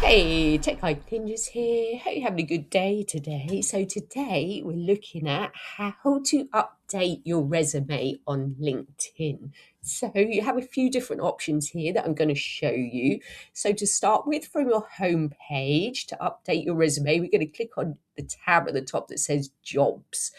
Hey, Tech Guide Ninjas here. Hope you're having a good day today. So today we're looking at how to update your resume on LinkedIn. So you have a few different options here that I'm going to show you. So to start with, from your home page, to update your resume, we're going to click on the tab at the top that says Jobs.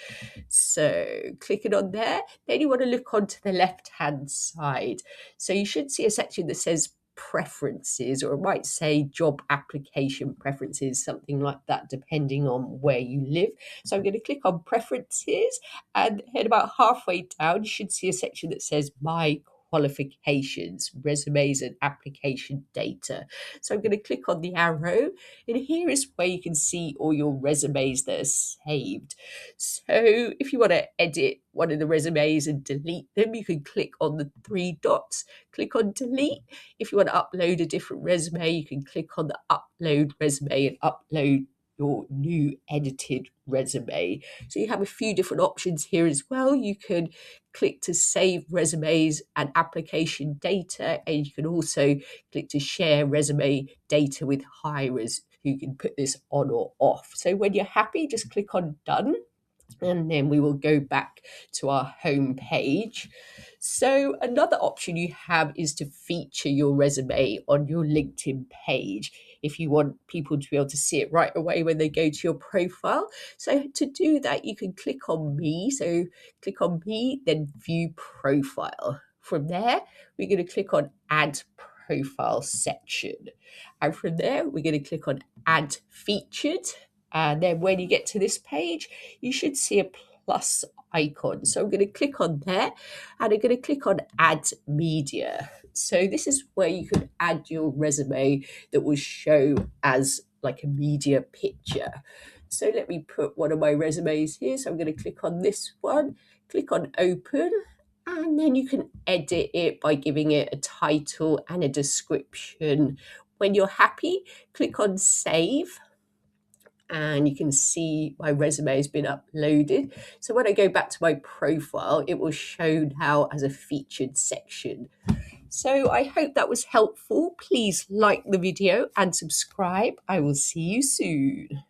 So clicking on there, then you want to look onto the left-hand side. So you should see a section that says preferences, or it might say job application preferences, something like that, depending on where you live. So I'm going to click on preferences, and head about halfway down, you should see a section that says my qualifications, resumes and application data. So I'm going to click on the arrow, and here is where you can see all your resumes that are saved. So if you want to edit one of the resumes and delete them, you can click on the three dots, click on delete. If you want to upload a different resume, you can click on the upload resume and upload your new edited resume. So you have a few different options here as well. You can click to save resumes and application data, and you can also click to share resume data with hirers who can put this on or off. So when you're happy, just click on done, and then we will go back to our home page. So another option you have is to feature your resume on your LinkedIn page if you want people to be able to see it right away when they go to your profile. So to do that, you can click on me. So click on me, then view profile. From there, we're going to click on add profile section. And from there, we're going to click on add featured. And then when you get to this page, you should see a plus icon. So I'm going to click on there, and I'm going to click on add media. So this is where you can add your resume that will show as like a media picture. So let me put one of my resumes here. So I'm going to click on this one, click on open, and then you can edit it by giving it a title and a description. When you're happy, click on save, and you can see my resume has been uploaded. So when I go back to my profile, it will show now as a featured section. So I hope that was helpful. Please like the video and subscribe. I will see you soon.